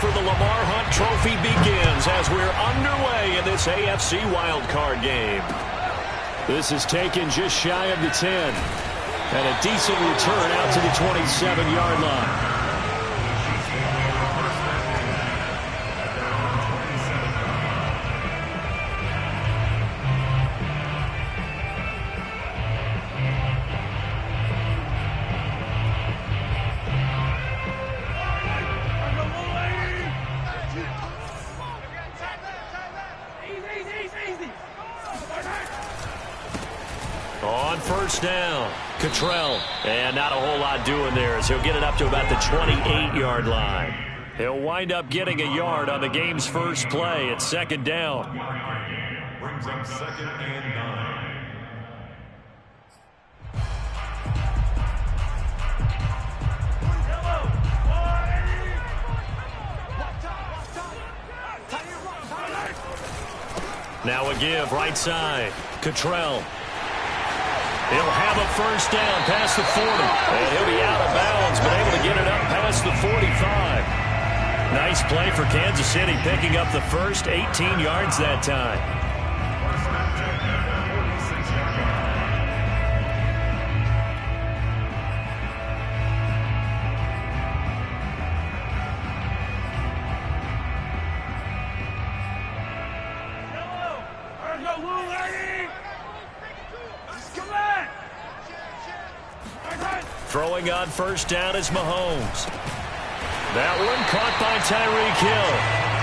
for the Lamar Hunt Trophy begins as we're underway in this AFC wildcard game. This is taken just shy of the 10. And a decent return out to the 27-yard line. On first down, Cottrell. And not a whole lot doing there as he'll get it up to about the 28-yard line. He'll wind up getting a yard on the game's first play at second down. Brings up 2nd and 9. Now a give right side. Cottrell. He'll have a first down past the 40. And he'll be out of bounds, but able to get it up past the 45. Nice play for Kansas City, picking up the first 18 yards that time. Throwing on first down is Mahomes. That one caught by Tyreek Hill.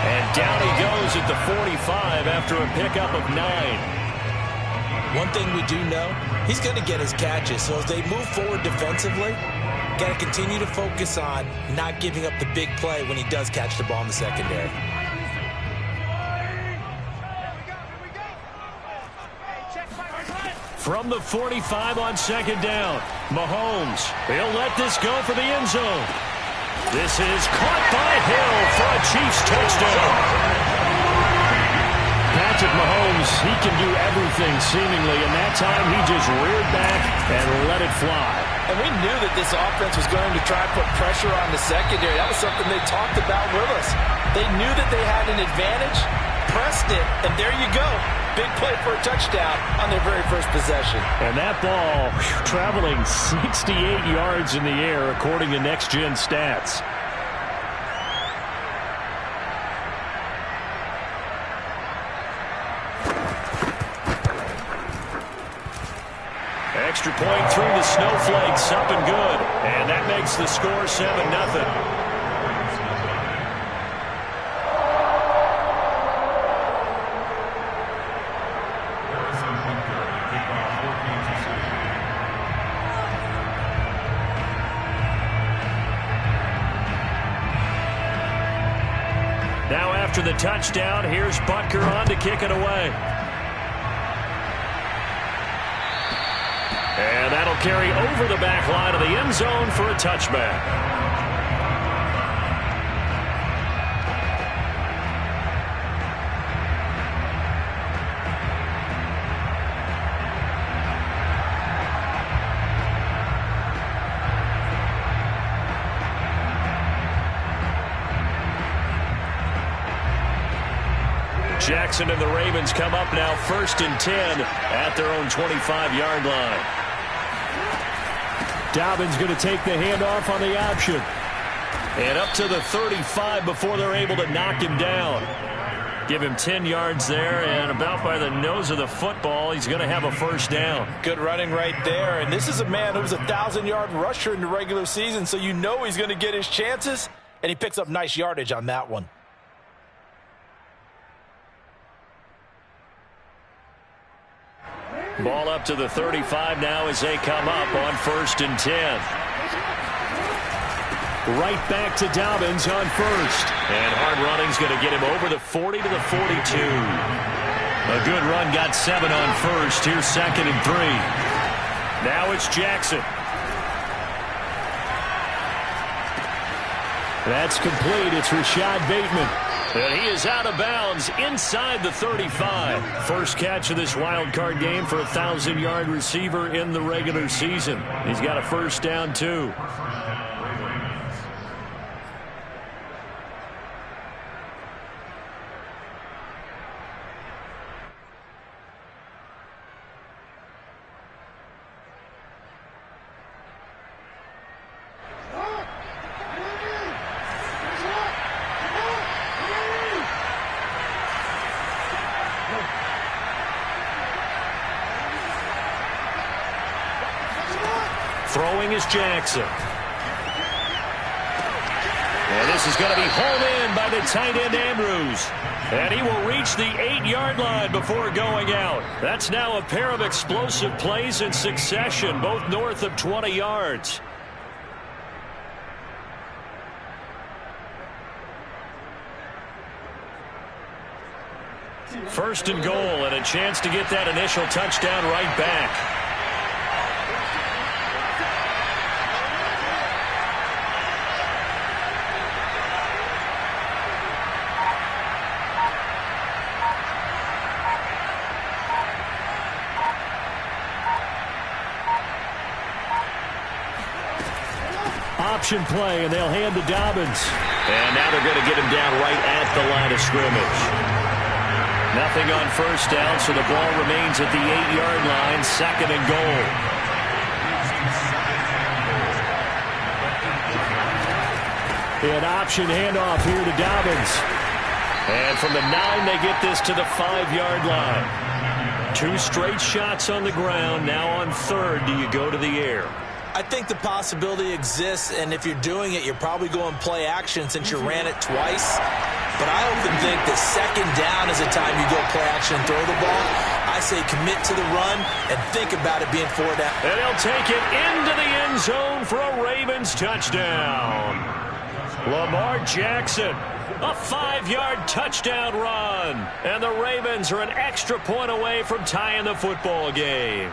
And down he goes at the 45 after a pickup of 9. One thing we do know, he's going to get his catches. So as they move forward defensively, got to continue to focus on not giving up the big play when he does catch the ball in the secondary. From the 45 on second down, Mahomes. He'll let this go for the end zone. This is caught by Hill for a Chiefs touchdown. Patrick Mahomes, he can do everything seemingly, and that time he just reared back and let it fly. And we knew that this offense was going to try to put pressure on the secondary. That was something they talked about with us. They knew that they had an advantage, pressed it, and there you go. Big play for a touchdown on their very first possession. And that ball traveling 68 yards in the air, according to Next Gen Stats. Extra point through the snowflakes, up and good. And that makes the score 7-0. Now after the touchdown, here's Butker on to kick it away. And that'll carry over the back line of the end zone for a touchback. Jackson and the Ravens come up now 1st and 10 at their own 25-yard line. Dobbins going to take the handoff on the option. And up to the 35 before they're able to knock him down. Give him 10 yards there, and about by the nose of the football, he's going to have a first down. Good running right there. And this is a man who was a 1,000-yard rusher in the regular season, so you know he's going to get his chances, and he picks up nice yardage on that one. Ball up to the 35 now as they come up on 1st and 10. Right back to Dobbins on first. And hard running's going to get him over the 40 to the 42. A good run, got 7 on first. Here's 2nd and 3. Now it's Jackson. That's complete. It's Rashad Bateman. And he is out of bounds inside the 35. First catch of this wild card game for a 1,000-yard receiver in the regular season. He's got a first down, too. Throwing is Jackson. And this is going to be hauled in by the tight end Andrews. And he will reach the 8-yard line before going out. That's now a pair of explosive plays in succession, both north of 20 yards. First and goal, and a chance to get that initial touchdown right back. Option play, and they'll hand to Dobbins. And now they're going to get him down right at the line of scrimmage. Nothing on first down, so the ball remains at the 8-yard line, second and goal. An option handoff here to Dobbins. And from the 9, they get this to the 5-yard line. 2 straight shots on the ground. Now on third, do you go to the air? I think the possibility exists, and if you're doing it, you're probably going play action since you ran it twice. But I often think that second down is the time you go play action and throw the ball. I say commit to the run and think about it being 4 down. And he'll take it into the end zone for a Ravens touchdown. Lamar Jackson, a 5-yard touchdown run. And the Ravens are an extra point away from tying the football game.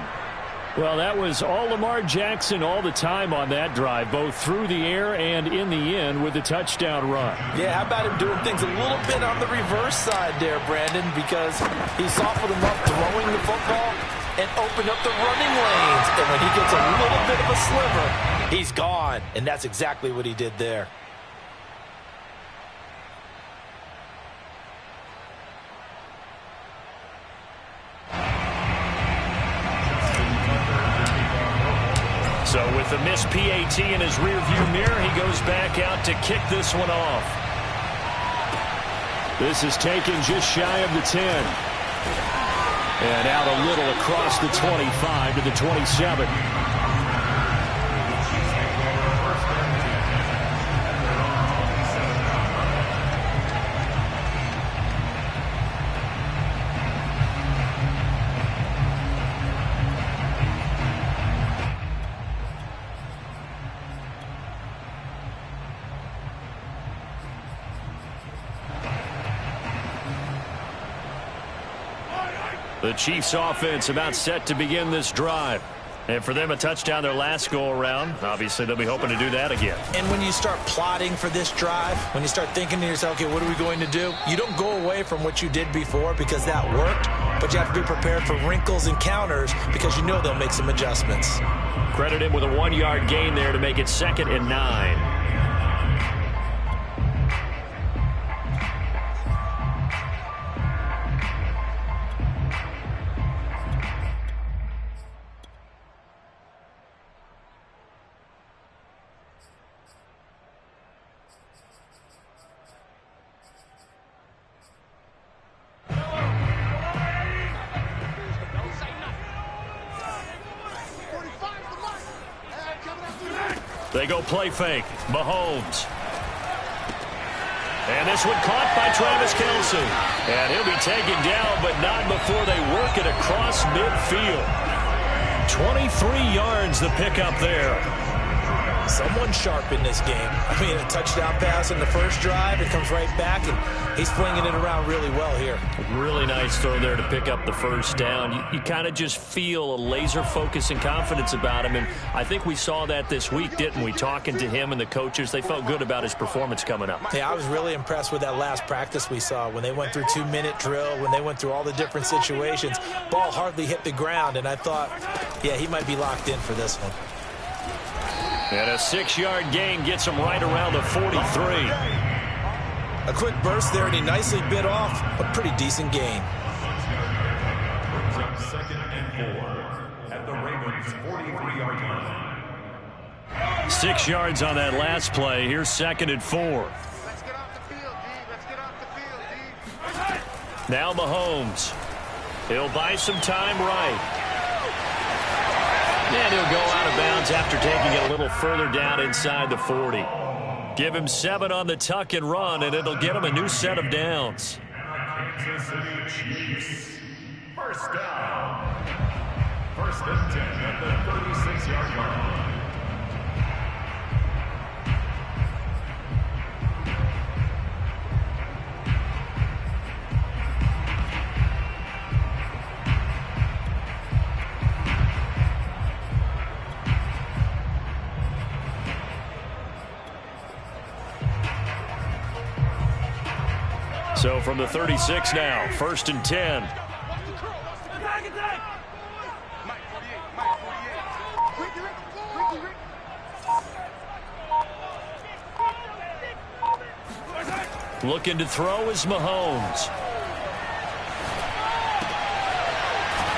Well, that was all Lamar Jackson all the time on that drive, both through the air and in the end with the touchdown run. Yeah, how about him doing things a little bit on the reverse side there, Brandon, because he softened him up throwing the football and opened up the running lanes. And when he gets a little bit of a sliver, he's gone. And that's exactly what he did there. So with the missed PAT in his rearview mirror, he goes back out to kick this one off. This is taken just shy of the 10. And out a little across the 25 to the 27. The Chiefs offense about set to begin this drive. And for them, a touchdown their last go-around. Obviously, they'll be hoping to do that again. And when you start plotting for this drive, when you start thinking to yourself, okay, what are we going to do? You don't go away from what you did before because that worked, but you have to be prepared for wrinkles and counters because you know they'll make some adjustments. Credit him with a 1-yard gain there to make it 2nd and 9. They go play fake. Mahomes. And this one caught by Travis Kelce. And he'll be taken down, but not before they work it across midfield. 23 yards the pickup there. Someone sharp in this game. I mean, a touchdown pass in the first drive. It comes right back, and he's flinging it around really well here. Really nice throw there to pick up the first down. You kind of just feel a laser focus and confidence about him, and I think we saw that this week, didn't we? Talking to him and the coaches, they felt good about his performance coming up. Yeah, I was really impressed with that last practice we saw when they went through 2-minute drill, when they went through all the different situations. Ball hardly hit the ground, and I thought, yeah, he might be locked in for this one. And a 6-yard gain gets him right around the 43. A quick burst there, and he nicely bit off a pretty decent gain. 2nd and 4 at the Ravens 43-yard line. 6 yards on that last play. Here's 2nd and 4. Let's get off the field, D. Let's get off the field, D. Now Mahomes. He'll buy some time right. And he'll go out of bounds after taking it a little further down inside the 40. Give him 7 on the tuck and run, and it'll get him a new set of downs. Kansas City Chiefs. First down. First and 10 at the 36-yard line. So from the 36 now, first and 10. Looking to throw is Mahomes.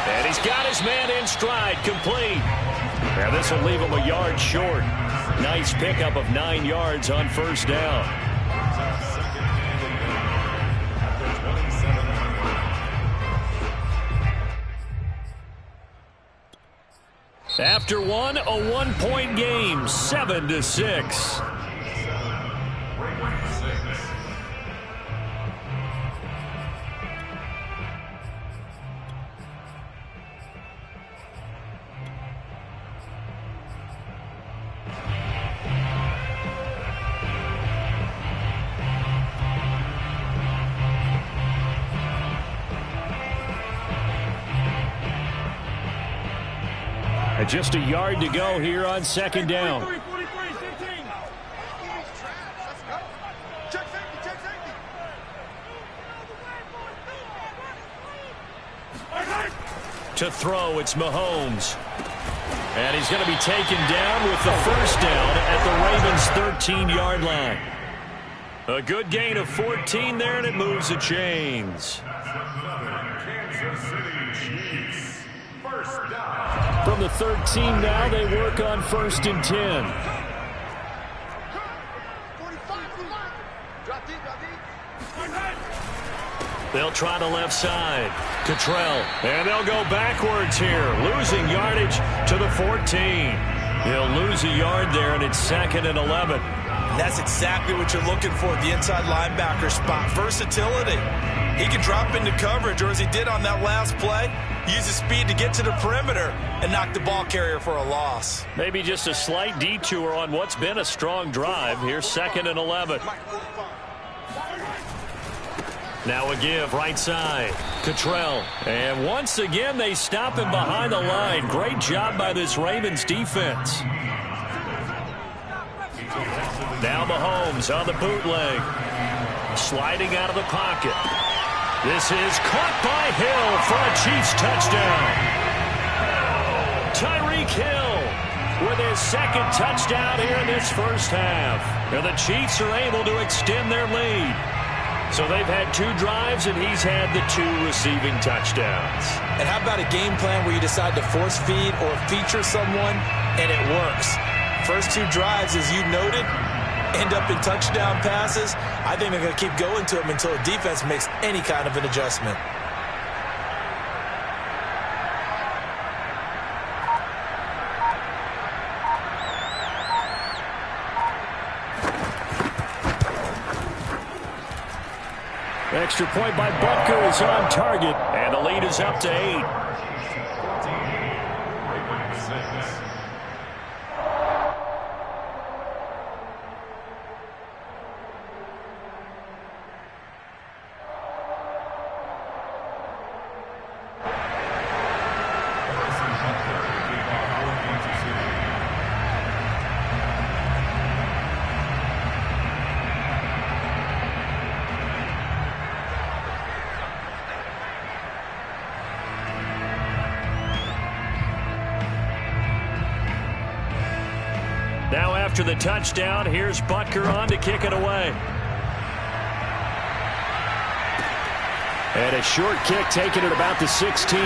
And he's got his man in stride, complete. And this will leave him a yard short. Nice pickup of 9 yards on first down. After one, a 1-point game, 7-6. Just a yard to go here on second down. To throw, it's Mahomes. And he's going to be taken down with the first down at the Ravens' 13-yard line. A good gain of 14 there, and it moves the chains. Kansas City Chiefs. First down. From the 13 now, they work on first and 10. They'll try the left side. Cottrell. And they'll go backwards here, losing yardage to the 14. He'll lose a yard there, and it's second and 11. And that's exactly what you're looking for at the inside linebacker spot. Versatility. He can drop into coverage, or as he did on that last play, use his speed to get to the perimeter and knock the ball carrier for a loss. Maybe just a slight detour on what's been a strong drive. Here's second and 11. Now a give right side. Cottrell. And once again, they stop him behind the line. Great job by this Ravens defense. Now Mahomes on the bootleg. Sliding out of the pocket. This is caught by Hill for a Chiefs touchdown. Tyreek Hill with his second touchdown here in this first half. And the Chiefs are able to extend their lead. So they've had 2 drives, and he's had the 2 receiving touchdowns. And how about a game plan where you decide to force feed or feature someone, and it works? First 2 drives, as you noted, end up in touchdown passes. I think they're going to keep going to them until the defense makes any kind of an adjustment. Extra point by Butker is on target, and the lead is up to 8. Now after the touchdown, here's Butker on to kick it away. And a short kick taken at about the 16.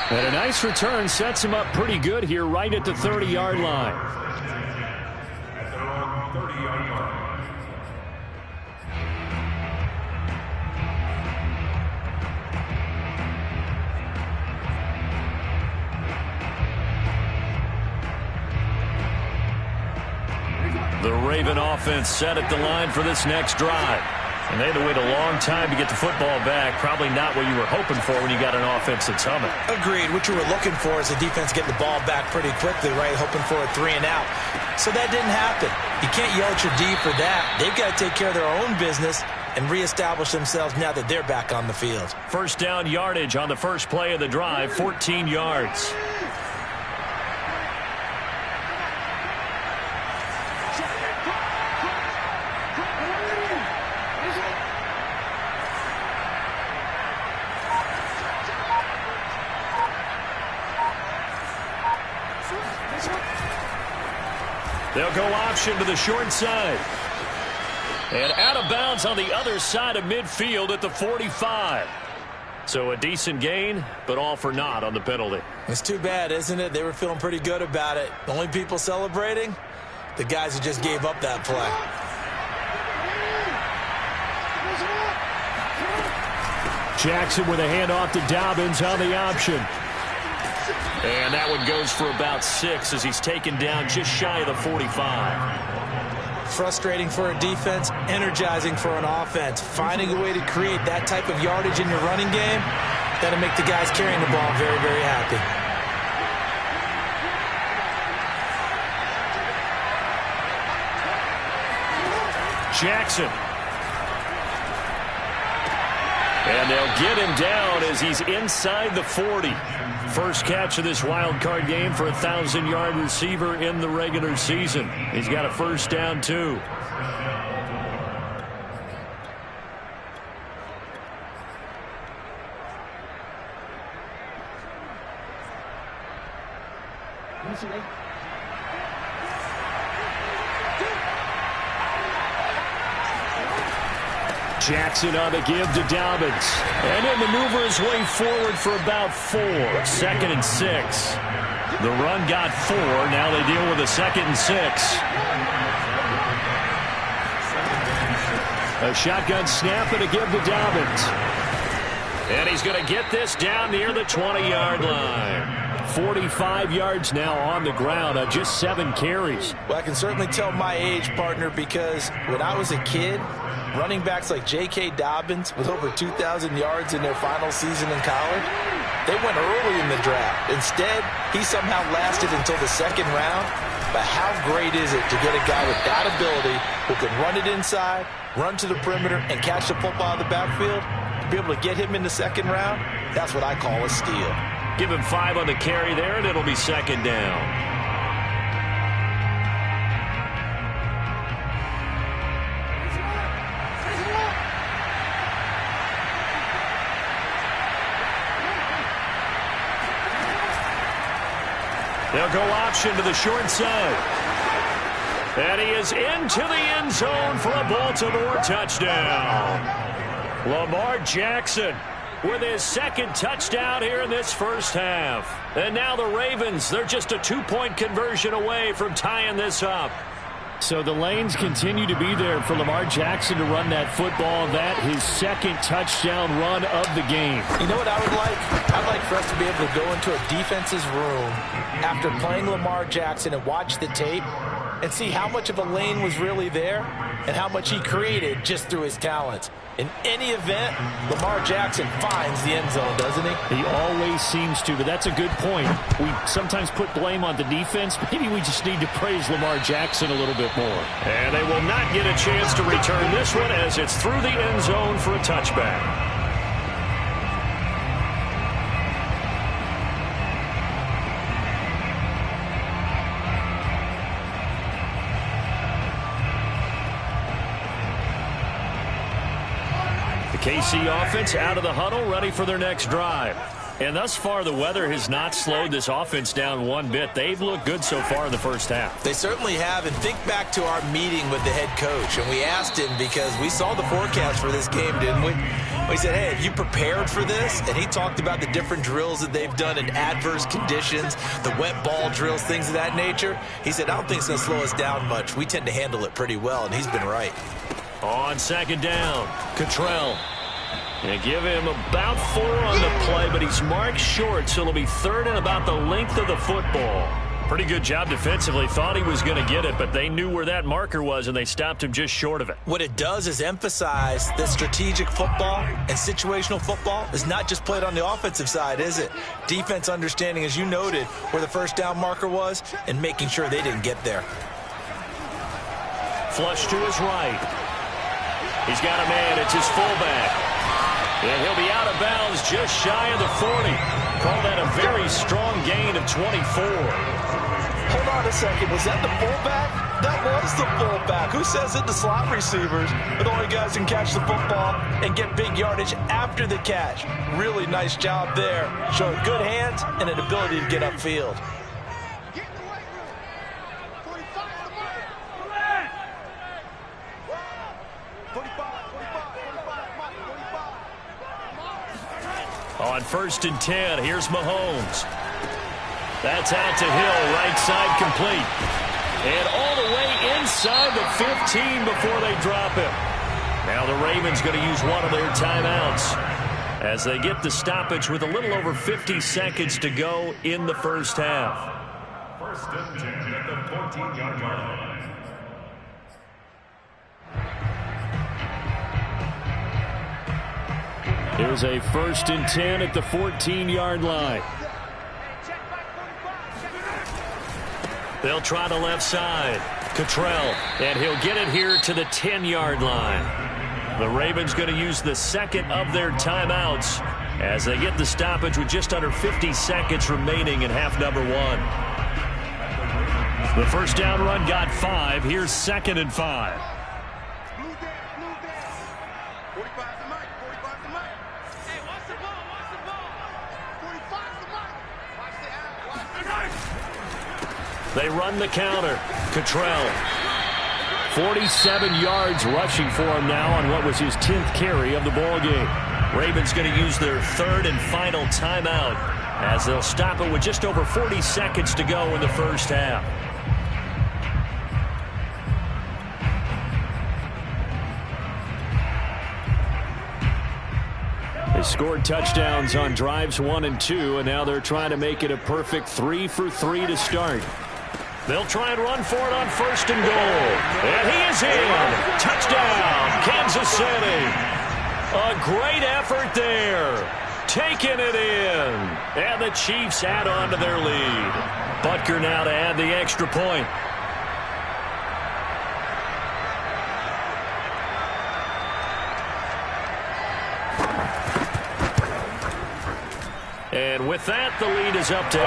And a nice return sets him up pretty good here right at the 30-yard line. At their own 30-yard line. The Raven offense set at the line for this next drive. And they had to wait a long time to get the football back. Probably not what you were hoping for when you got an offense that's humming. Agreed. What you were looking for is the defense getting the ball back pretty quickly, right? Hoping for a 3 and out. So that didn't happen. You can't yell at your D for that. They've got to take care of their own business and reestablish themselves now that they're back on the field. First down yardage on the first play of the drive, 14 yards. They'll go option to the short side. And out of bounds on the other side of midfield at the 45. So a decent gain, but all for naught on the penalty. It's too bad, isn't it? They were feeling pretty good about it. The only people celebrating? The guys who just gave up that play. Jackson with a handoff to Dobbins on the option. And that one goes for about 6 as he's taken down just shy of the 45. Frustrating for a defense, energizing for an offense. Finding a way to create that type of yardage in your running game, that'll make the guys carrying the ball very, very happy. Jackson. And they'll get him down as he's inside the 40. First catch of this wild card game for a 1,000-yard receiver in the regular season. He's got a first down, too. Jackson on the give to Dobbins. And he'll maneuver his way forward for about 4. 2nd and 6. The run got 4. Now they deal with a 2nd and 6. A shotgun snap and a give to Dobbins. And he's going to get this down near the 20-yard line. 45 yards now on the ground on just 7 carries. Well, I can certainly tell my age, partner, because when I was a kid, running backs like J.K. Dobbins with over 2,000 yards in their final season in college, they went early in the draft. Instead, he somehow lasted until the 2nd round. But how great is it to get a guy with that ability who can run it inside, run to the perimeter, and catch the football out of the backfield? To be able to get him in the 2nd round, that's what I call a steal. Give him 5 on the carry there, and it'll be 2nd down. They'll go option to the short side. And he is into the end zone for a Baltimore touchdown. Lamar Jackson with his 2nd touchdown here in this first half. And now the Ravens, they're just a 2-point conversion away from tying this up. So the lanes continue to be there for Lamar Jackson to run that football. That his 2nd touchdown run of the game. You know what I would like? I'd like for us to be able to go into a defense's room after playing Lamar Jackson and watch the tape and see how much of a lane was really there and how much he created just through his talents. In any event, Lamar Jackson finds the end zone, doesn't he? He always seems to, but that's a good point. We sometimes put blame on the defense. Maybe we just need to praise Lamar Jackson a little bit more. And they will not get a chance to return this one as it's through the end zone for a touchback. KC offense out of the huddle, ready for their next drive. And thus far, the weather has not slowed this offense down one bit. They've looked good so far in the first half. They certainly have. And think back to our meeting with the head coach. And we asked him because we saw the forecast for this game, didn't we? We said, hey, have you prepared for this? And he talked about the different drills that they've done in adverse conditions, the wet ball drills, things of that nature. He said, I don't think it's going to slow us down much. We tend to handle it pretty well, and he's been right. On 2nd down, Cottrell. And give him about 4 on the play, but he's marked short, so it'll be 3rd and about the length of the football. Pretty good job defensively. Thought he was going to get it, but they knew where that marker was, and they stopped him just short of it. What it does is emphasize that strategic football and situational football is not just played on the offensive side, is it? Defense understanding, as you noted, where the first down marker was and making sure they didn't get there. Flush to his right. He's got a man. It's his fullback. And he'll be out of bounds just shy of the 40. Call that a very strong gain of 24. Hold on a second. Was that the fullback? That was the fullback. Who says it? The slot receivers. But the only guys who can catch the football and get big yardage after the catch. Really nice job there. Showing good hands and an ability to get upfield. Get in the weight room. 45 the mark. 45. On 1st and 10, here's Mahomes. That's out to Hill, right side complete. And all the way inside the 15 before they drop him. Now the Ravens going to use one of their timeouts as they get the stoppage with a little over 50 seconds to go in the first half. 1st and 10 at the 14-yard line. Here's a 1st and 10 at the 14-yard line. They'll try the left side. Cottrell, and he'll get it here to the 10-yard line. The Ravens going to use the second of their timeouts as they get the stoppage with just under 50 seconds remaining in half number 1. The first down run got 5. Here's 2nd and 5. 45 the mic. 45 the mic. Hey, watch the ball. Watch the ball. 45 the mic. Watch the out. Watch the mic. They run the counter. Cottrell. 47 yards rushing for him now on what was his 10th carry of the ball game. Ravens going to use their 3rd and final timeout as they'll stop it with just over 40 seconds to go in the first half. They scored touchdowns on drives 1 and 2, and now they're trying to make it a perfect 3 for 3 to start. They'll try and run for it on 1st and goal. And he is in. Touchdown, Kansas City. A great effort there. Taking it in. And the Chiefs add on to their lead. Butker now to add the extra point. And with that, the lead is up to 8.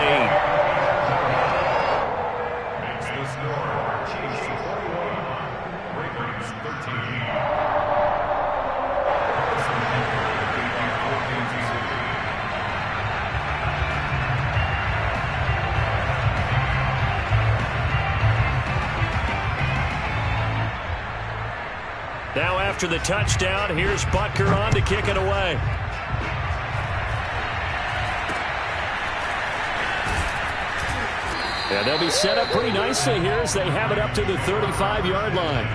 Now after the touchdown, here's Butker on to kick it away. And they'll be set up pretty nicely here as they have it up to the 35-yard line.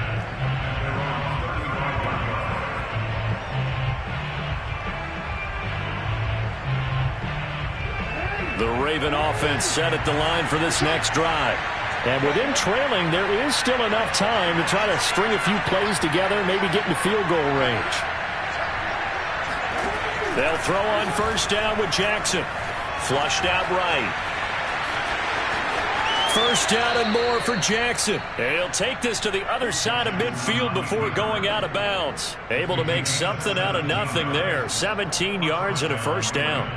The Raven offense set at the line for this next drive. And with them trailing, there is still enough time to try to string a few plays together, maybe get into field goal range. They'll throw on 1st down with Jackson. Flushed out right. 1st down and more for Jackson. He'll take this to the other side of midfield before going out of bounds. Able to make something out of nothing there. 17 yards and a 1st down.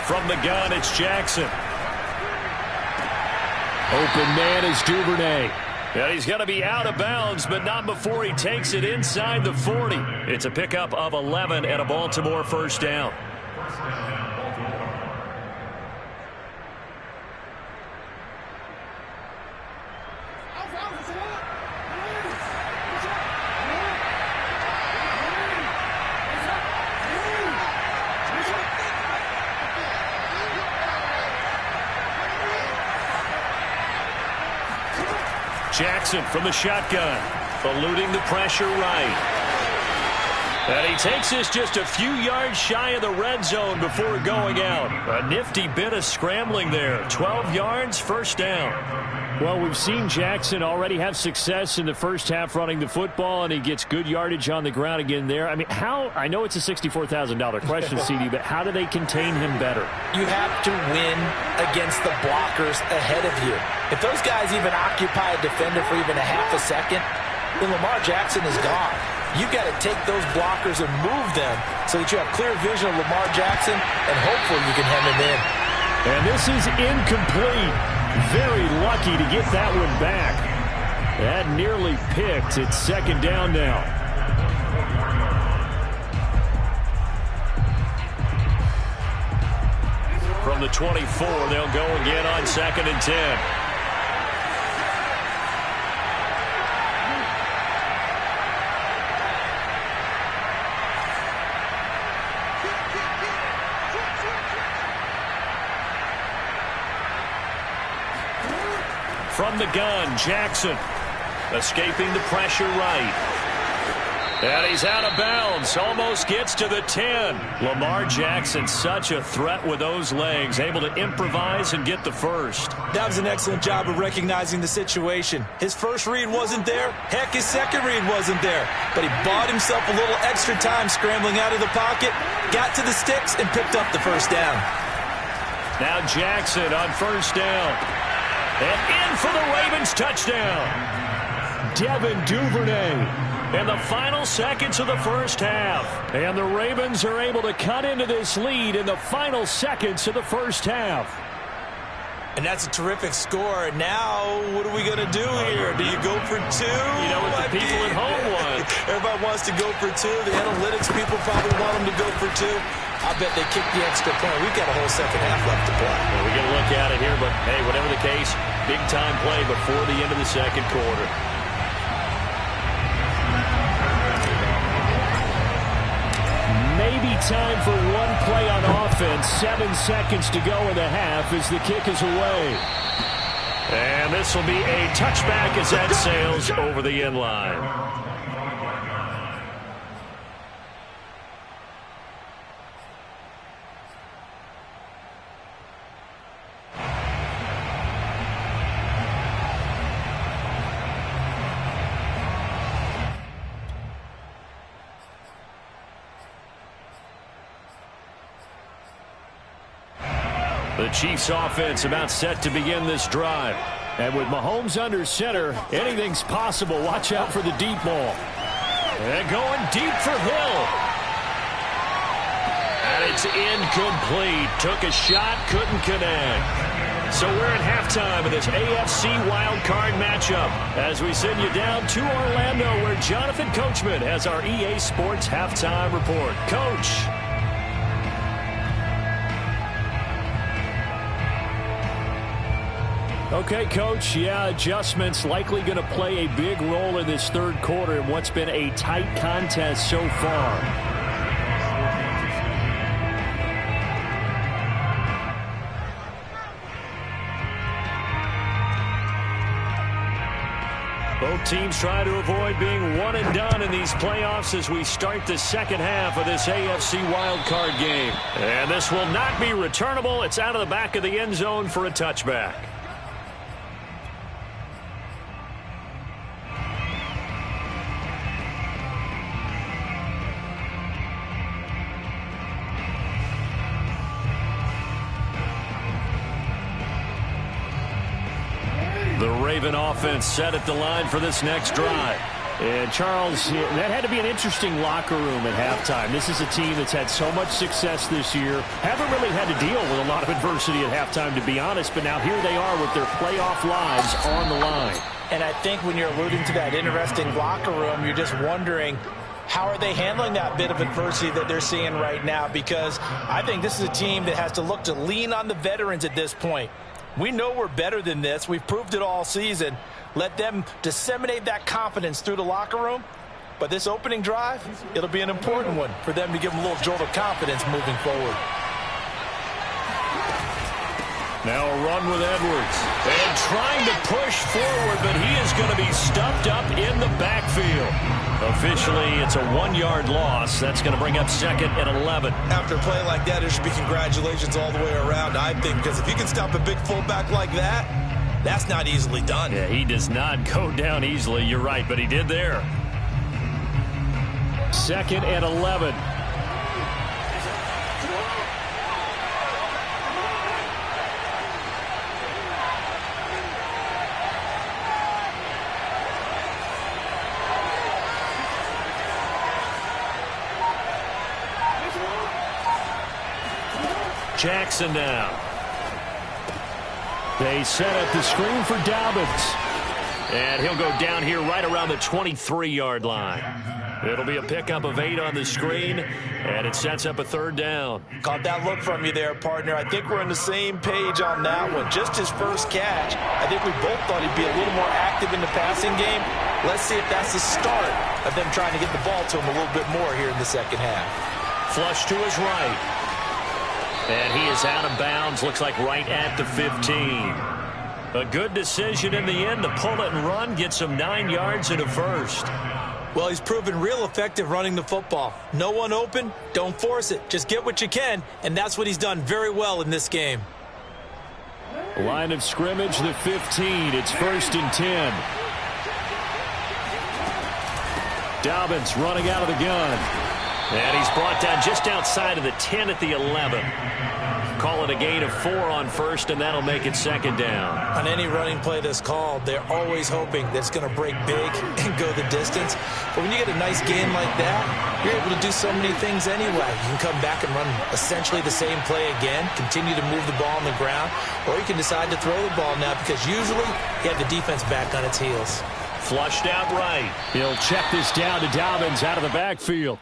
From the gun, it's Jackson. Open man is Duvernay. Yeah, he's going to be out of bounds, but not before he takes it inside the 40. It's a pickup of 11 and a Baltimore 1st down. Jackson from the shotgun, eluding the pressure right. And he takes this just a few yards shy of the red zone before going out. A nifty bit of scrambling there. 12 yards, first down. Well, we've seen Jackson already have success in the first half running the football, and he gets good yardage on the ground again there. I mean, I know it's a $64,000 question, CD, but how do they contain him better? You have to win against the blockers ahead of you. If those guys even occupy a defender for even a half a second, then Lamar Jackson is gone. You've got to take those blockers and move them so that you have clear vision of Lamar Jackson, and hopefully you can hem him in. And this is incomplete. Very lucky to get that one back. That nearly picked. It's second down now. From the 24, they'll go again on 2nd and 10. From the gun, Jackson escaping the pressure right. And he's out of bounds, almost gets to the 10. Lamar Jackson, such a threat with those legs, able to improvise and get the first. That was an excellent job of recognizing the situation. His first read wasn't there. Heck, his second read wasn't there. But he bought himself a little extra time scrambling out of the pocket, got to the sticks, and picked up the first down. Now Jackson on first down. And in for the Ravens touchdown. Devin Duvernay. In the final seconds of the first half. And the Ravens are able to cut into this lead in the final seconds of the first half. And that's a terrific score. Now, what are we going to do here? Do you go for two? You know what the people at home want. Everybody wants to go for two. The analytics people probably want them to go for two. I bet they kick the extra point. We've got a whole second half left to play. Well, we're going to look at it here, but hey, whatever the case, big-time play before the end of the second quarter. Maybe time for one play on offense. 7 seconds to go in the half as the kick is away. And this will be a touchback as that sails over the end line. The Chiefs offense about set to begin this drive. And with Mahomes under center, anything's possible. Watch out for the deep ball. And going deep for Hill. And it's incomplete. Took a shot, couldn't connect. So we're at halftime of this AFC wildcard matchup as we send you down to Orlando where Jonathan Coachman has our EA Sports halftime report. Coach. Okay, Coach, yeah, adjustments likely going to play a big role in this third quarter in what's been a tight contest so far. Both teams try to avoid being one and done in these playoffs as we start the second half of this AFC wildcard game. And this will not be returnable. It's out of the back of the end zone for a touchback. The Raven offense set at the line for this next drive. And, Charles, that had to be an interesting locker room at halftime. This is a team that's had so much success this year. Haven't really had to deal with a lot of adversity at halftime, to be honest. But now here they are with their playoff lives on the line. And I think when you're alluding to that interesting locker room, you're just wondering, how are they handling that bit of adversity that they're seeing right now? Because I think this is a team that has to look to lean on the veterans at this point. We know we're better than this. We've proved it all season. Let them disseminate that confidence through the locker room. But this opening drive, it'll be an important one for them to give them a little jolt of confidence moving forward. Now a run with Edwards. And trying to push forward, but he is going to be stuffed up in the backfield. Officially, it's a 1-yard loss. That's going to bring up 2nd and 11. After a play like that, there should be congratulations all the way around, I think, because if you can stop a big fullback like that, that's not easily done. Yeah, he does not go down easily. You're right, but he did there. 2nd and 11. Jackson now. They set up the screen for Dobbins. And he'll go down here right around the 23-yard line. It'll be a pickup of 8 on the screen, and it sets up a 3rd down. Caught that look from you there, partner. I think we're on the same page on that one. Just his first catch. I think we both thought he'd be a little more active in the passing game. Let's see if that's the start of them trying to get the ball to him a little bit more here in the second half. Flush to his right. And he is out of bounds, looks like right at the 15. A good decision in the end to pull it and run, get some 9 yards and a first. Well, he's proven real effective running the football. No one open, don't force it. Just get what you can, and that's what he's done very well in this game. Line of scrimmage, the 15. It's 1st and 10. Dobbins running out of the gun. And he's brought down just outside of the 10 at the 11. Call it a gain of 4 on 1st, and that'll make it 2nd down. On any running play that's called, they're always hoping that it's going to break big and go the distance. But when you get a nice gain like that, you're able to do so many things anyway. You can come back and run essentially the same play again, continue to move the ball on the ground, or you can decide to throw the ball now because usually you have the defense back on its heels. Flushed out right. He'll check this down to Dobbins out of the backfield.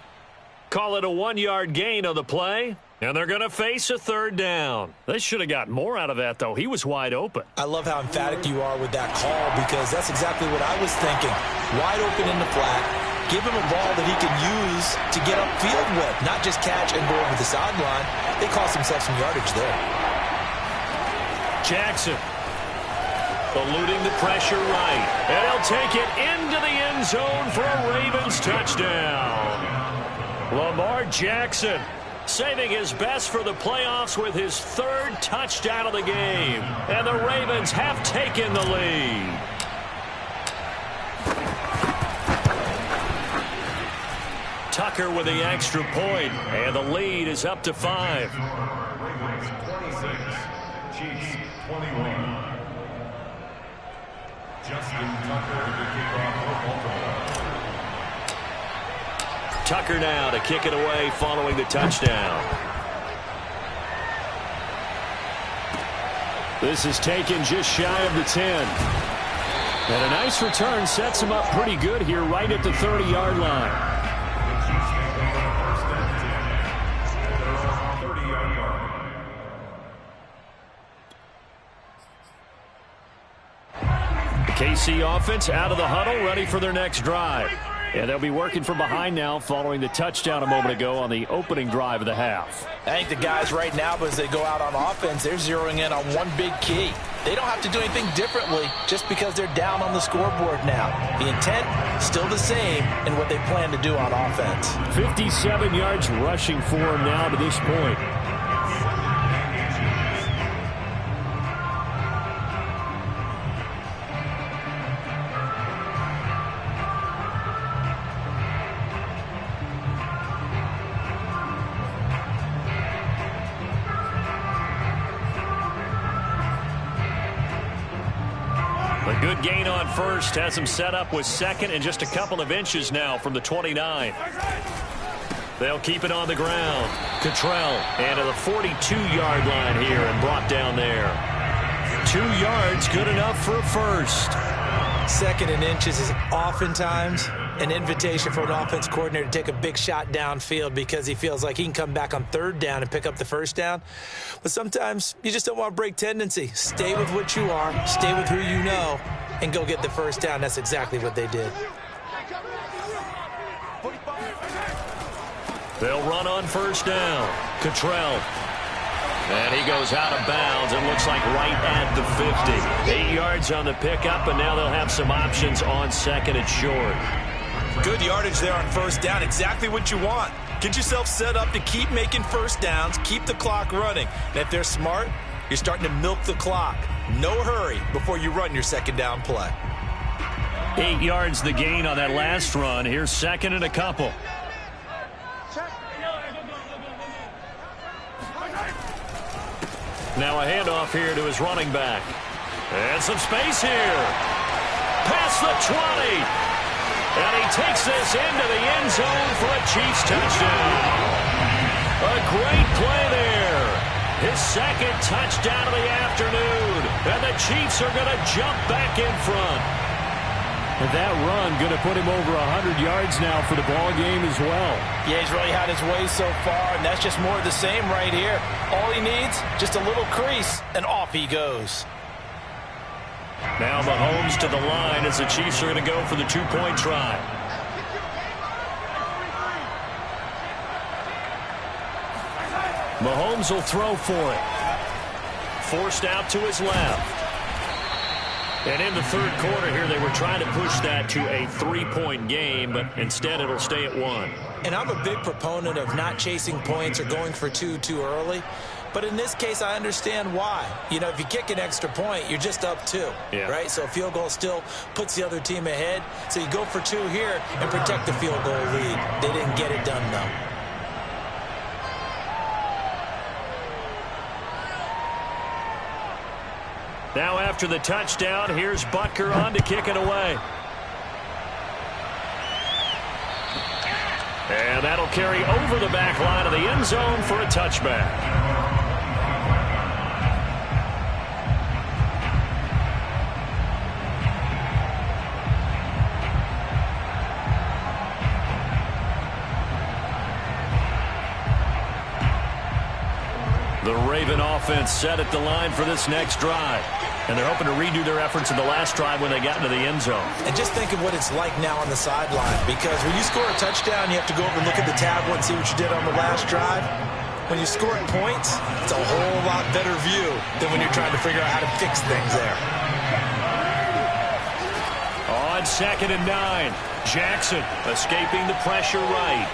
Call it a 1-yard gain on the play, and they're going to face a 3rd down. They should have got more out of that, though. He was wide open. I love how emphatic you are with that call because that's exactly what I was thinking. Wide open in the flat. Give him a ball that he can use to get upfield with, not just catch and go over the sideline. They cost themselves some yardage there. Jackson eluding the pressure right, and he'll take it into the end zone for a Ravens touchdown. Lamar Jackson saving his best for the playoffs with his 3rd touchdown of the game. And the Ravens have taken the lead. Tucker with the extra point, and the lead is up to 5. Ravens 26, Chiefs 21. Justin Tucker to kick off for Baltimore. Tucker now to kick it away following the touchdown. This is taken just shy of the 10. And a nice return sets him up pretty good here right at the 30-yard line. KC offense out of the huddle, ready for their next drive. And they'll be working from behind now following the touchdown a moment ago on the opening drive of the half. I think the guys right now, as they go out on offense, they're zeroing in on one big key. They don't have to do anything differently just because they're down on the scoreboard now. The intent, still the same in what they plan to do on offense. 57 yards rushing for him now to this point. A good gain on first has him set up with 2nd and just a couple of inches now from the 29. They'll keep it on the ground. Cottrell and to the 42-yard line here and brought down there. 2 yards, good enough for a first. 2nd and inches is oftentimes an invitation for an offense coordinator to take a big shot downfield because he feels like he can come back on 3rd down and pick up the first down. But sometimes you just don't want to break tendency. Stay with what you are, stay with who you know, and go get the first down. That's exactly what they did. They'll run on first down. Cottrell. And he goes out of bounds. It looks like right at the 50. 8 yards on the pickup, and now they'll have some options on second and short. Good yardage there on first down. Exactly what you want. Get yourself set up to keep making first downs, keep the clock running. And if they're smart, you're starting to milk the clock. No hurry before you run your second down play. 8 yards the gain on that last run. Here's second and a couple. Now a handoff here to his running back. And some space here. Past the 20. And he takes this into the end zone for a Chiefs touchdown. A great play there. His second touchdown of the afternoon. And the Chiefs are going to jump back in front. And that run going to put him over 100 yards now for the ball game as well. Yeah, he's really had his way so far, and that's just more of the same right here. All he needs, just a little crease, and off he goes. Now Mahomes to the line as the Chiefs are going to go for the two-point try. Mahomes will throw for it. Forced out to his left. And in the third quarter here, they were trying to push that to a 3-point game, but instead it'll stay at 1. And I'm a big proponent of not chasing points or going for two too early. But in this case, I understand why. You know, if you kick an extra point, you're just up 2, right? So a field goal still puts the other team ahead. So you go for 2 here and protect the field goal lead. They didn't get it done, though. Now after the touchdown, here's Butker on to kick it away. And that'll carry over the back line of the end zone for a touchback. The Raven offense set at the line for this next drive. And they're hoping to redo their efforts in the last drive when they got into the end zone. And just think of what it's like now on the sideline. Because when you score a touchdown, you have to go over and look at the tablet and see what you did on the last drive. When you score points, it's a whole lot better view than when you're trying to figure out how to fix things there. On second and 9, Jackson escaping the pressure right.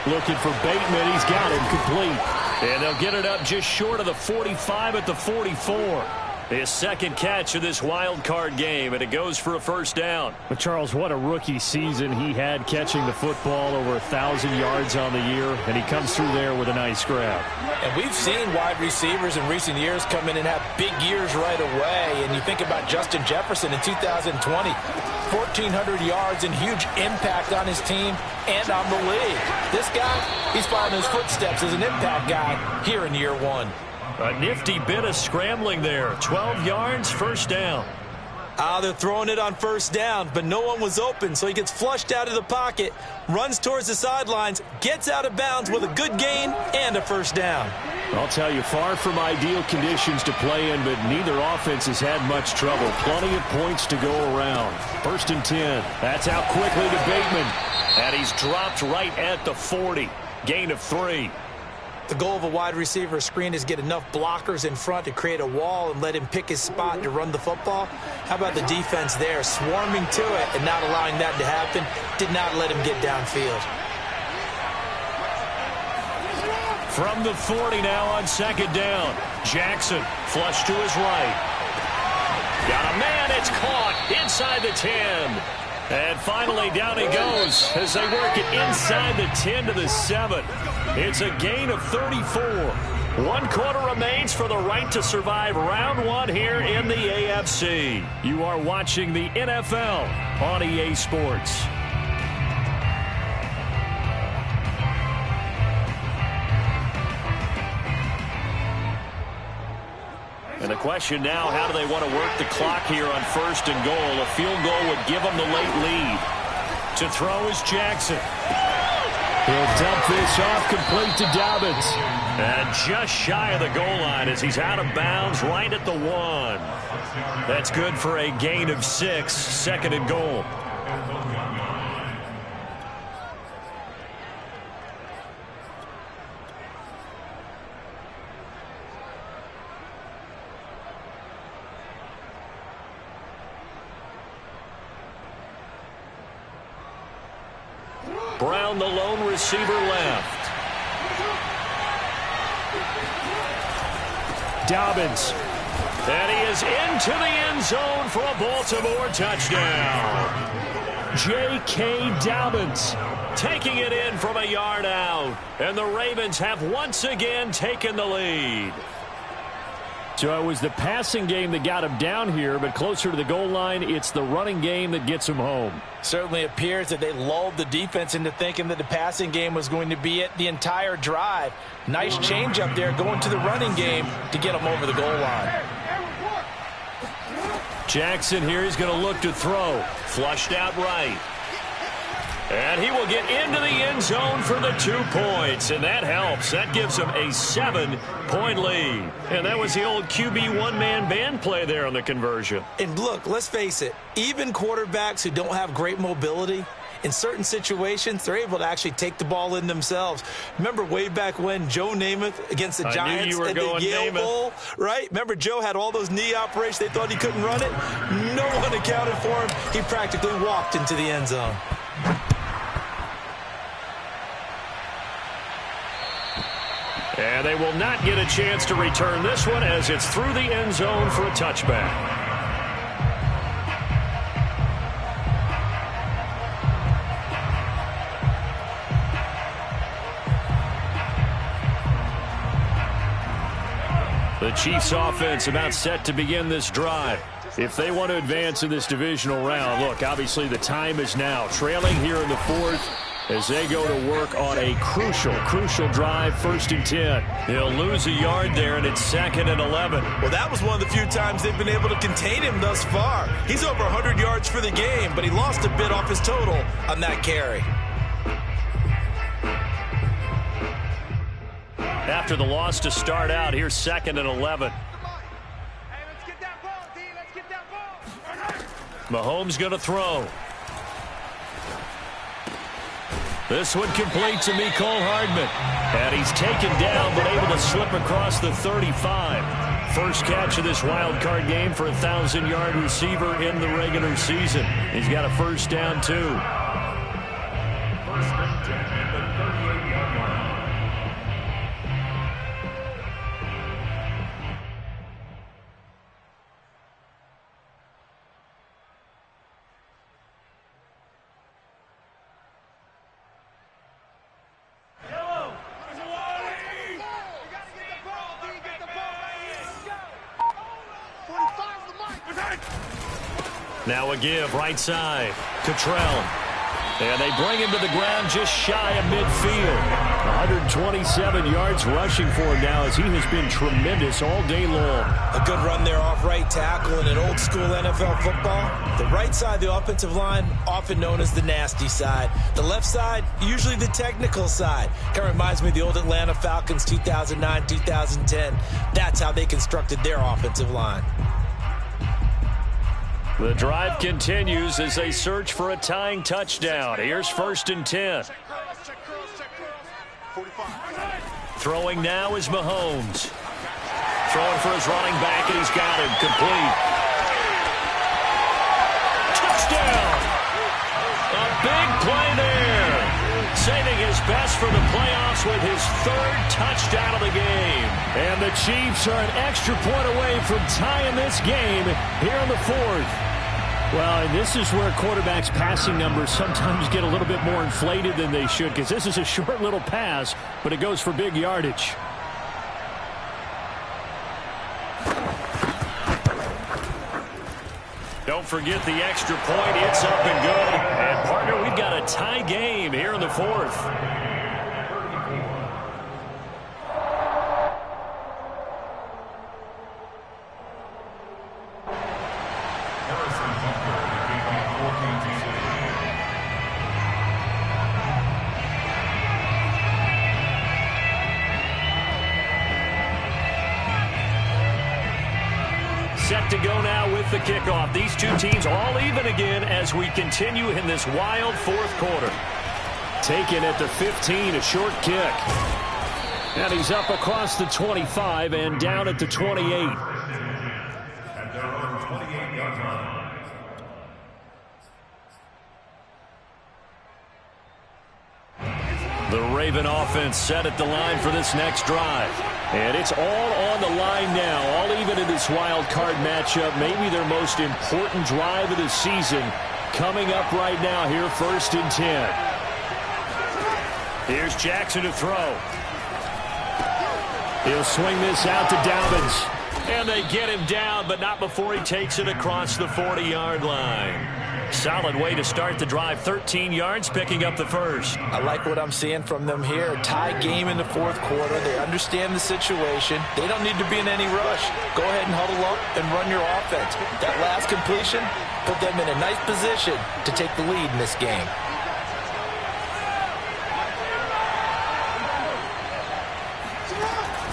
Looking for Bateman. He's got him complete. And they'll get it up just short of the 45 at the 44. His second catch of this wild card game, and it goes for a first down. But Charles, what a rookie season he had catching the football, over 1,000 yards on the year, and he comes through there with a nice grab. And we've seen wide receivers in recent years come in and have big years right away. And you think about Justin Jefferson in 2020, 1,400 yards and huge impact on his team and on the league. This guy, he's following his footsteps as an impact guy here in year 1. A nifty bit of scrambling there. 12 yards, first down. They're throwing it on first down, but no one was open, so he gets flushed out of the pocket, runs towards the sidelines, gets out of bounds with a good gain and a first down. I'll tell you, far from ideal conditions to play in, but neither offense has had much trouble. Plenty of points to go around. First and 10. That's out quickly to Bateman. And he's dropped right at the 40. Gain of 3. The goal of a wide receiver screen is get enough blockers in front to create a wall and let him pick his spot to run the football. How about the defense there, swarming to it and not allowing that to happen? Did not let him get downfield. From the 40 now on second down. Jackson flush to his right. Got a man, it's caught inside the 10. And finally down he goes as they work it inside the 10 to the 7. It's a gain of 34. 1 quarter remains for the right to survive round 1 here in the AFC. You are watching the NFL on EA Sports. And the question now, how do they want to work the clock here on first and goal? A field goal would give them the late lead. To throw is Jackson. He'll dump this off complete to Dobbins. And just shy of the goal line as he's out of bounds right at the 1. That's good for a gain of 6, second and goal. Brown, the lone receiver left. Dobbins. And he is into the end zone for a Baltimore touchdown. J.K. Dobbins taking it in from a yard out. And the Ravens have once again taken the lead. So it was the passing game that got him down here, but closer to the goal line, it's the running game that gets him home. Certainly appears that they lulled the defense into thinking that the passing game was going to be it the entire drive. Nice change up there going to the running game to get him over the goal line. Jackson here is going to look to throw. Flushed out right. And he will get into the end zone for the 2 points, and that helps. That gives him a 7-point lead. And that was the old QB one-man band play there on the conversion. And look, let's face it, even quarterbacks who don't have great mobility, in certain situations, they're able to actually take the ball in themselves. Remember way back when Joe Namath against the Giants at the Yale Bowl, right? Remember Joe had all those knee operations. They thought he couldn't run it. No one accounted for him. He practically walked into the end zone. And they will not get a chance to return this one as it's through the end zone for a touchback. The Chiefs offense about set to begin this drive. If they want to advance in this divisional round, look, obviously the time is now. Trailing here in the fourth as they go to work on a crucial drive, 1st and 10. They'll lose a yard there, and it's 2nd and 11. Well, that was one of the few times they've been able to contain him thus far. He's over 100 yards for the game, but he lost a bit off his total on that carry. After the loss to start out, here's 2nd and 11. Mahomes going to throw. This one complete to Mecole Hardman. And he's taken down, but able to slip across the 35. First catch of this wild card game for a 1,000-yard receiver in the regular season. He's got a first down, too. 1st and 10 at the 38-yard line. Now a give, right side. Cottrell. And they bring him to the ground just shy of midfield. 127 yards rushing for him now as he has been tremendous all day long. A good run there off right tackle in an old-school NFL football. The right side of the offensive line, often known as the nasty side. The left side, usually the technical side. Kind of reminds me of the old Atlanta Falcons 2009-2010. That's how they constructed their offensive line. The drive continues as they search for a tying touchdown. Here's 1st and 10. Throwing now is Mahomes. Throwing for his running back, and he's got him. Complete. Touchdown! A big play there. Saving his best for the playoffs with his 3rd touchdown of the game. And the Chiefs are an extra point away from tying this game here in the 4th. Well, and this is where quarterbacks' passing numbers sometimes get a little bit more inflated than they should, because this is a short little pass, but it goes for big yardage. Don't forget the extra point. It's up and good. And, partner, we've got a tie game here in the 4th. Set to go now with the kickoff. These two teams all even again as we continue in this wild 4th quarter. Taken at the 15, a short kick. And he's up across the 25 and down at the 28. At their own 28-yard line. The Raven offense set at the line for this next drive. And it's all on the line now, all even in this wild card matchup. Maybe their most important drive of the season coming up right now here, 1st and 10. Here's Jackson to throw. He'll swing this out to Dobbins. And they get him down, but not before he takes it across the 40-yard line. Solid way to start the drive. 13 yards, picking up the first. I like what I'm seeing from them here. Tie game in the 4th quarter. They understand the situation. They don't need to be in any rush. Go ahead and huddle up and run your offense. That last completion put them in a nice position to take the lead in this game.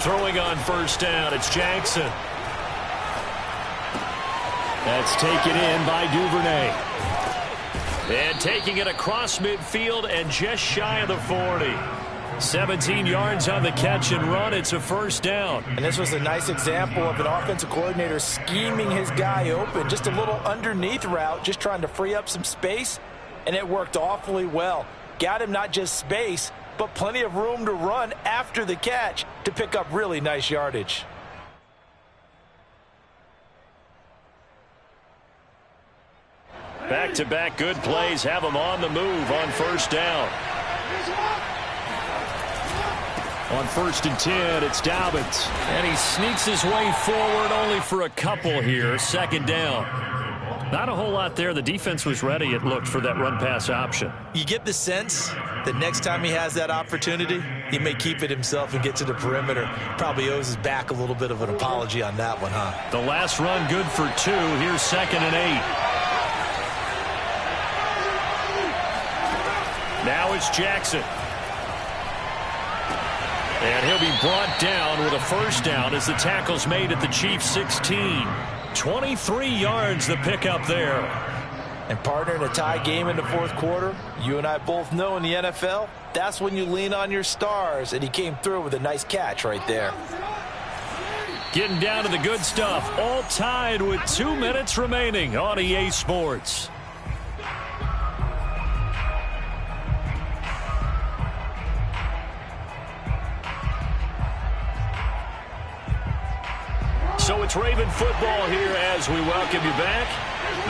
Throwing on 1st down, it's Jackson. That's taken in by Duvernay. And taking it across midfield and just shy of the 40. 17 yards on the catch and run. It's a 1st down. And this was a nice example of an offensive coordinator scheming his guy open. Just a little underneath route, just trying to free up some space. And it worked awfully well. Got him not just space, but plenty of room to run after the catch to pick up really nice yardage. Back-to-back good plays have them on the move on 1st down. On 1st and 10, it's Dobbins. And he sneaks his way forward only for a couple here. 2nd down. Not a whole lot there. The defense was ready, it looked, for that run-pass option. You get the sense that next time he has that opportunity, he may keep it himself and get to the perimeter. Probably owes his back a little bit of an apology on that one, huh? The last run good for 2. Here's 2nd and 8. Now it's Jackson. And he'll be brought down with a 1st down as the tackle's made at the Chiefs' 16. 23 yards the pickup there. And partner, in a tie game in the 4th quarter, you and I both know in the NFL, that's when you lean on your stars, and he came through with a nice catch right there. Getting down to the good stuff. All tied with 2 minutes remaining on EA Sports. So it's Raven football here as we welcome you back.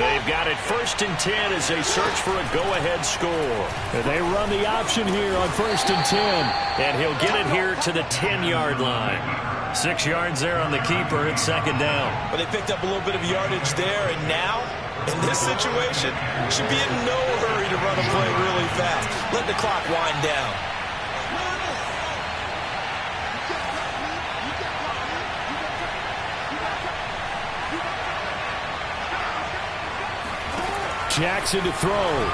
They've got it 1st and 10 as they search for a go-ahead score. And they run the option here on 1st and 10. And he'll get it here to the 10-yard line. 6 yards there on the keeper. It's 2nd down. But they picked up a little bit of yardage there, and now, in this situation, should be in no hurry to run a play really fast. Let the clock wind down. Jackson to throw.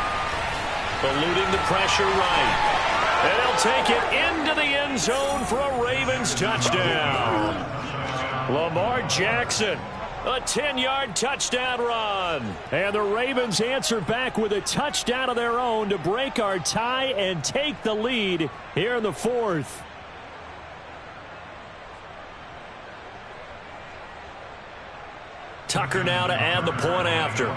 Eluding the pressure right. And he'll take it into the end zone for a Ravens touchdown. Lamar Jackson, a 10-yard touchdown run. And the Ravens answer back with a touchdown of their own to break our tie and take the lead here in the 4th. Tucker now to add the point after.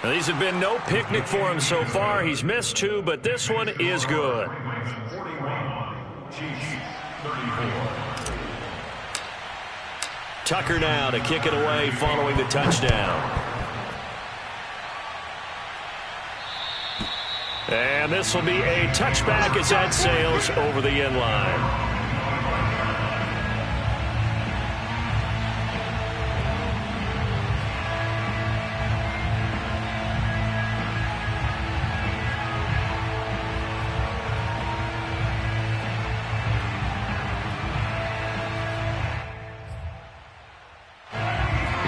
Now, these have been no picnic for him so far. He's missed 2, but this one is good. 41, Chiefs 34. Tucker now to kick it away following the touchdown. And this will be a touchback as that sails over the end line.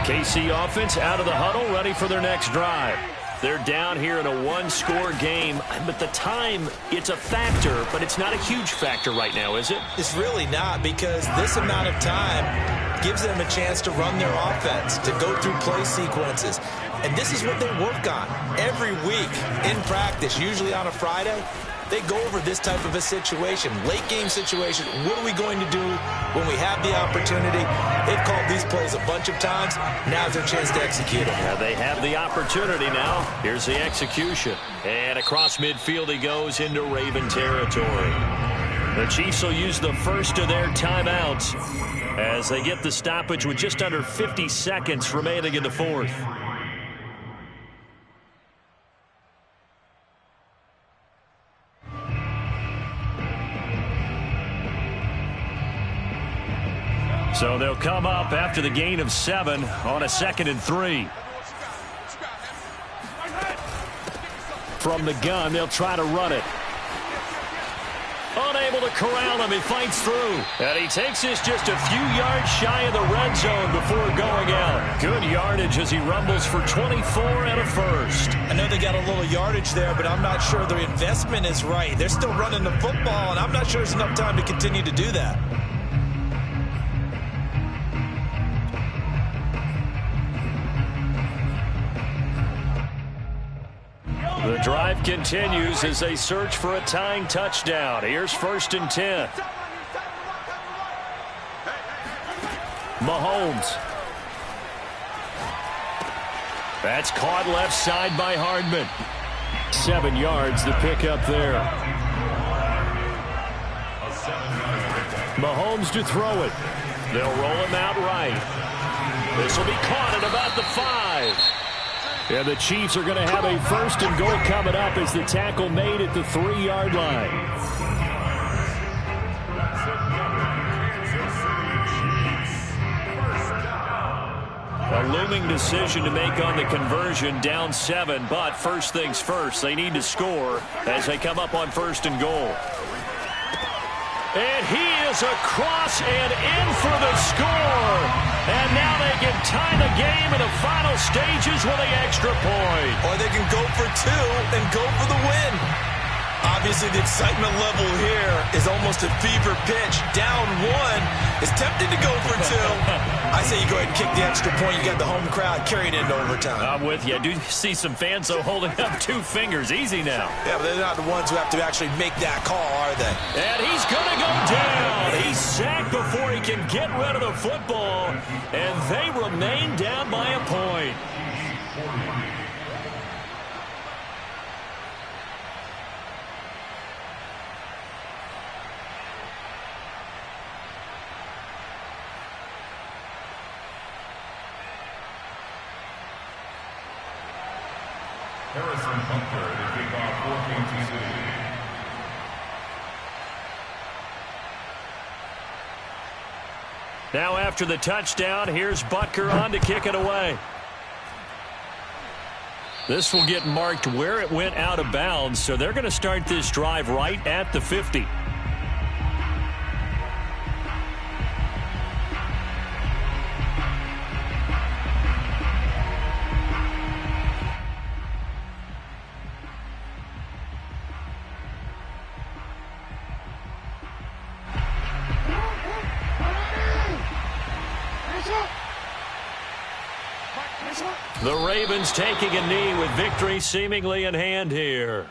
KC offense out of the huddle, ready for their next drive. They're down here in a one-score game, but the time, it's a factor, but it's not a huge factor right now, is it? It's really not, because this amount of time gives them a chance to run their offense, to go through play sequences. And this is what they work on every week in practice, usually on a Friday. they go over this type of a situation, late game situation. What are we going to do when we have the opportunity? They've called these plays a bunch of times. Now's their chance to execute them. Yeah, they have the opportunity now. Here's the execution. And across midfield he goes into Raven territory. The Chiefs will use the first of their timeouts as they get the stoppage with just under 50 seconds remaining in the fourth. So they'll come up after the gain of 7 on a 2nd and 3. From the gun, they'll try to run it. Unable to corral him, he fights through. And he takes this just a few yards shy of the red zone before going out. Good yardage as he rumbles for 24 and a first. I know they got a little yardage there, but I'm not sure the investment is right. They're still running the football, and I'm not sure there's enough time to continue to do that. The drive continues as they search for a tying touchdown. Here's 1st and 10. Mahomes. That's caught left side by Hardman. 7 yards to pick up there. Mahomes to throw it. They'll roll him out right. This will be caught at about the 5. And the Chiefs are going to have a 1st and goal coming up as the tackle made at the 3-yard line. A looming decision to make on the conversion, down 7, but first things first, they need to score as they come up on 1st and goal. And he is across and in for the score. And now they can tie the game in the final stages with an extra point. Or they can go for 2 and go for the win. Obviously, the excitement level here is almost a fever pitch. Down 1 is tempted to go for 2. I say you go ahead and kick the extra point. You got the home crowd carried into overtime. I'm with you. I do see some fans, though, holding up 2 fingers. Easy now. Yeah, but they're not the ones who have to actually make that call, are they? And he's going to go down. He's sacked before he can get rid of the football. And they remain down by a point. Harrison Butker to kick off for Kansas City. Now after the touchdown, here's Butker on to kick it away. This will get marked where it went out of bounds, so they're going to start this drive right at the 50. The Ravens taking a knee with victory seemingly in hand here.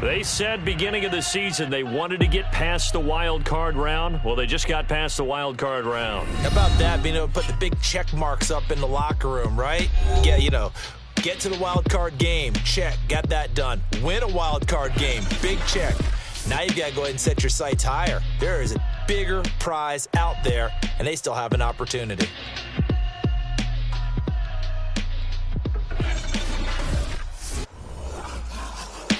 They said beginning of the season they wanted to get past the wild card round. Well, they just got past the wild card round. How about that, being able to put the big check marks up in the locker room, right? Yeah, you know, get to the wild card game, check, got that done. Win a wild card game, big check. Now you've got to go ahead and set your sights higher. There is a bigger prize out there, and they still have an opportunity.